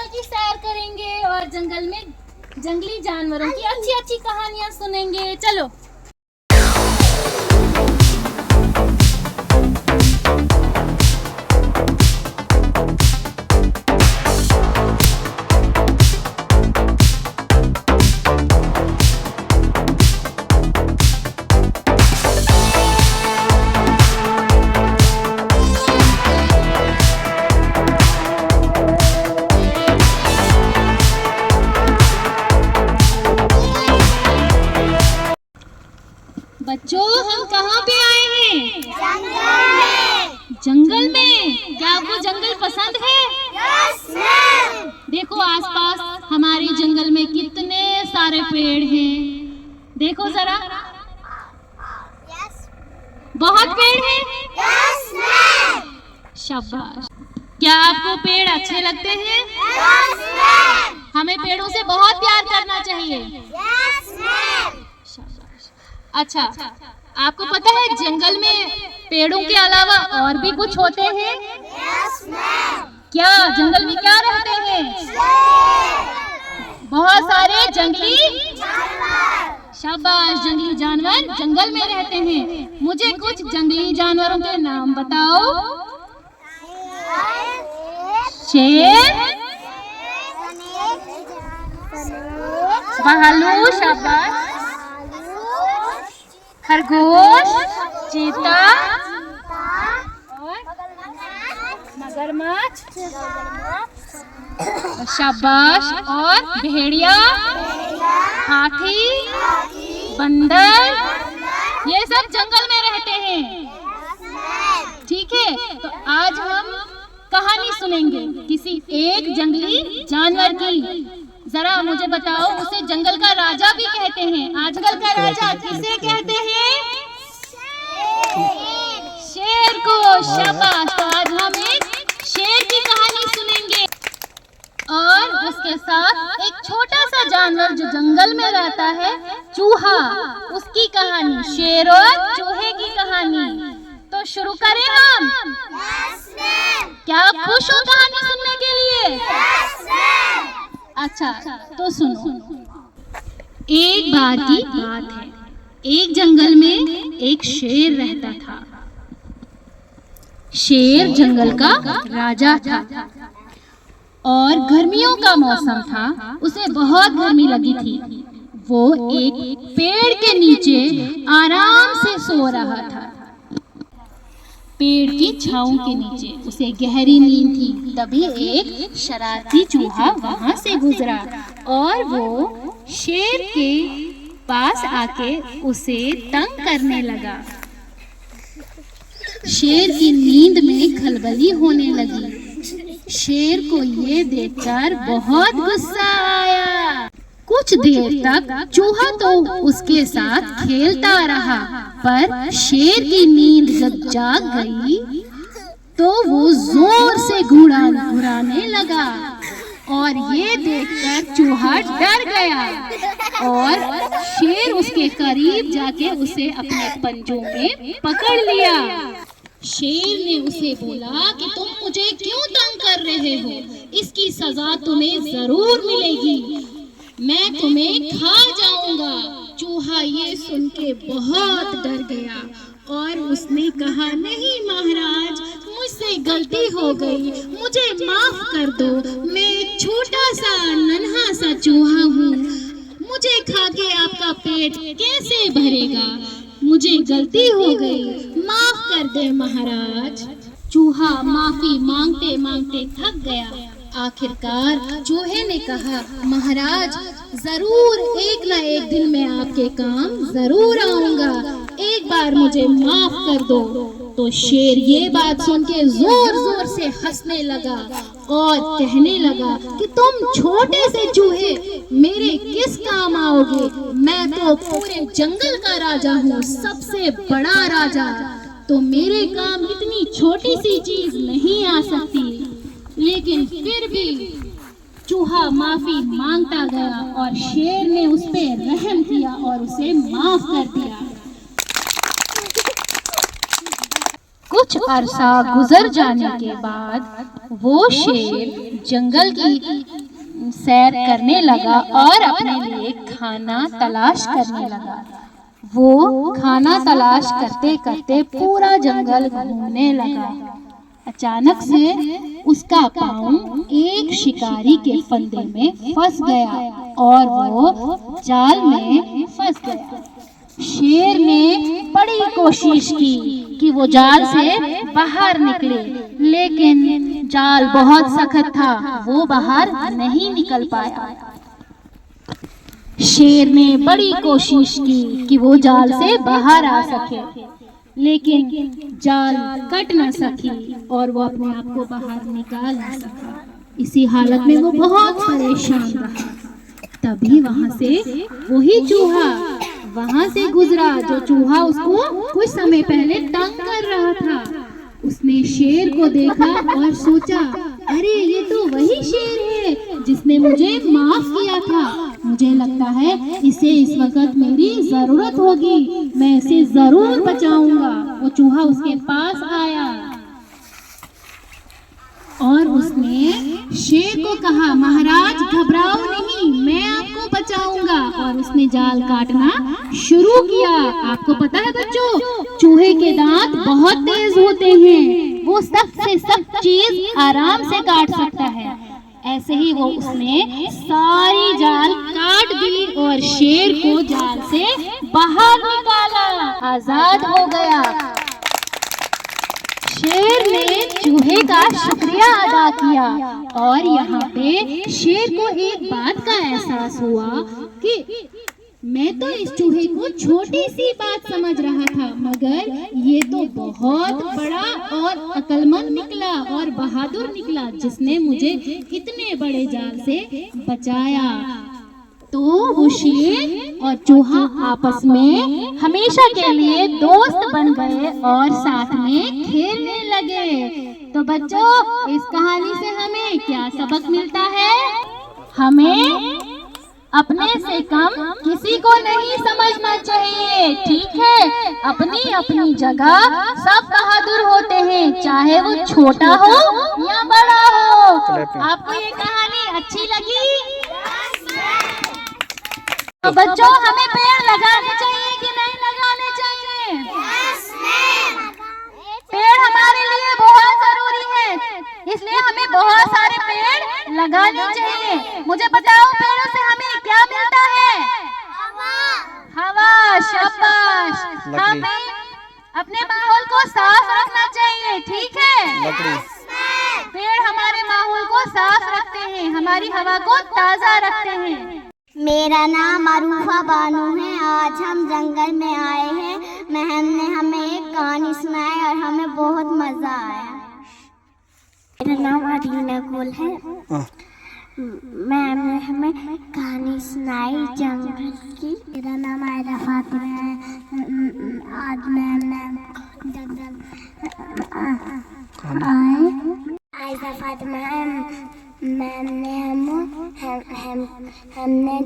की सैर करेंगे और जंगल में जंगली जानवरों की अच्छी अच्छी कहानियां सुनेंगे। चलो। बच्चों, हम कहाँ पे आए हैं? जंगल में। जंगल में? क्या आपको जंगल पसंद है? Yes ma'am. देखो आसपास हमारे जंगल में कितने सारे पेड़ हैं। देखो जरा। यस। बहुत पेड़ हैं। Yes ma'am. शाबाश। क्या आपको पेड़ अच्छे लगते हैं? Yes ma'am. हमें पेड़ों से बहुत प्यार करना चाहिए। Yes ma'am. अच्छा, आपको पता है जंगल में पेड़ों के अलावा और भी कुछ होते हैं? Yes ma'am. क्या जंगल में क्या रहते हैं? बहुत सारे जंगली जानवर। शाबाश, जंगली जानवर जंगल में रहते हैं। मुझे कुछ जंगली जानवरों के नाम बताओ। शेर, भालू, शाबाश, खरगोश, चीता और मगरमच्छ, शाबाश, और भेड़िया, हाथी, बंदर, ये सब जंगल में रहते हैं। ठीक है, तो आज हम कहानी सुनेंगे किसी एक जंगली जानवर की। जरा मुझे बताओ, उसे जंगल का राजा भी कहते हैं। आज जंगल का राजा किसे कहते हैं? शेर को। शाबाश। तो आज हम एक शेर की कहानी सुनेंगे और उसके साथ एक छोटा सा जानवर जो जंगल में रहता है, चूहा, उसकी कहानी। शेर और चूहे की कहानी। तो शुरू करें हम। क्या आप खुश हो कहानी सुनने के लिए? अच्छा, तो सुनो। एक बार की बात है, एक जंगल में एक शेर रहता था। शेर जंगल का राजा था और गर्मियों का मौसम था। उसे बहुत गर्मी लगी थी। वो एक पेड़ के नीचे आराम से सो रहा था। पेड़ की छांव के नीचे उसे गहरी नींद थी। तभी एक शरारती चूहा वहां से गुजरा और वो शेर के पास आके उसे तंग करने लगा। शेर की नींद में खलबली होने लगी। शेर को ये देखकर बहुत गुस्सा आया। कुछ देर तक चूहा तो उसके साथ खेलता रहा, पर शेर की नींद जब जाग गई तो वो जोर से घुराने लगा और ये देखकर चूहा डर गया और शेर उसके करीब जाके उसे अपने पंजों में पकड़ लिया। शेर ने उसे बोला कि तुम मुझे क्यों तंग कर रहे हो? इसकी सजा तुम्हें जरूर मिलेगी। मैं तुम्हें खा जाऊंगा। चूहा ये सुन के बहुत डर गया और उसने कहा, नहीं महाराज, मुझसे गलती हो गई, मुझे माफ कर दो। मैं एक छोटा सा नन्हा सा चूहा हूँ, मुझे खा के आपका पेट कैसे भरेगा? मुझे गलती हो गई, माफ कर दे महाराज। चूहा माफी मांगते मांगते थक गया। आखिरकार चूहे ने कहा, महाराज, जरूर एक ना एक दिन मैं आपके काम जरूर आऊंगा। एक बार मुझे माफ कर दो। तो शेर ये बात सुन के जोर जोर से हंसने लगा और कहने लगा कि तुम छोटे से चूहे मेरे किस काम आओगे? मैं तो पूरे जंगल का राजा हूँ, सबसे बड़ा राजा। तो मेरे काम इतनी छोटी सी चीज नहीं आ सकती। लेकिन फिर भी चूहा माफी मांगता गया और शेर ने उस पर रहम किया और उसे माफ कर दिया। कुछ अरसा गुजर जाने के बाद वो शेर जंगल की सैर करने लगा और अपने लिए खाना तलाश करने लगा। वो खाना तलाश करते करते पूरा जंगल घूमने लगा। अचानक से उसका पाँव एक शिकारी के फंदे में फंस गया और वो जाल में फंस गया। शेर ने बड़ी कोशिश की कि वो जाल से बाहर निकले, लेकिन जाल बहुत सख्त था, वो बाहर नहीं निकल पाया। शेर ने बड़ी कोशिश की कि वो जाल से बाहर आ सके, लेकिन जाल कट न सकी और वो अपने आप को बाहर निकाल न सका। इसी हालत में वो बहुत परेशान रहा। तभी वहां से वही चूहा वहां से गुजरा जो चूहा उसको कुछ समय पहले तंग कर रहा था। उसने शेर को देखा और सोचा, अरे ये तो वही शेर है जिसने मुझे माफ किया था। मुझे लगता है इसे इस वक्त मेरी जरूरत होगी, मैं इसे जरूर बचाऊंगा। वो चूहा उसके पास आया और उसने शेर को कहा, महाराज घबराओ नहीं, मैं आपको बचाऊंगा। और उसने जाल काटना शुरू किया। आपको पता है बच्चों, चूहे के दांत बहुत तेज होते हैं, वो सख्त से सख्त चीज आराम से काट सकता है। ऐसे ही वो उसने सारी जाल काट दी और शेर को जाल से बाहर निकाला, आजाद हो गया। शेर ने चूहे का शुक्रिया अदा किया और यहाँ पे शेर को एक बात का एहसास हुआ कि मैं तो इस चूहे को छोटी सी बात समझ रहा था, मगर ये तो बहुत बड़ा और अक्लमंद निकला और बहादुर निकला, जिसने मुझे इतने बड़े जाल से बचाया। तो वो शेर और चूहा आपस में हमेशा के लिए दोस्त बन गए और साथ में खेलने लगे। तो बच्चों, इस कहानी से हमें क्या सबक मिलता है? हमें अपने से कम किसी को नहीं समझना चाहिए, ठीक है? अपनी अपनी जगह सब बहादुर होते हैं, चाहे वो छोटा हो या बड़ा हो। आपको ये कहानी अच्छी लगी? तो बच्चों, हमें पेड़ लगाने चाहिए कि नहीं लगाने चाहिए? पेड़ हमारे लिए बहुत जरूरी है, इसलिए हमें बहुत सारे पेड़ लगाने चाहिए। मुझे बताओ, पेड़ों से हमें क्या मिलता है? हवा। शाबाश। हमें अपने माहौल को साफ रखना चाहिए, ठीक है? पेड़ हमारे माहौल को साफ रखते हैं, हमारी हवा को ताजा रखते हैं। मेरा नाम अरूफा बानू है। आज हम जंगल में आए हैं। मैम ने हमें एक कहानी सुनाई और हमें बहुत मजा आया। मेरा नाम अरीना गुल है। मैम ने हमें कहानी सुनाई जंगल की। मेरा नाम आयरा फातिमा है। आज मैम ने आयरा फातिमा है। मैम ने हमने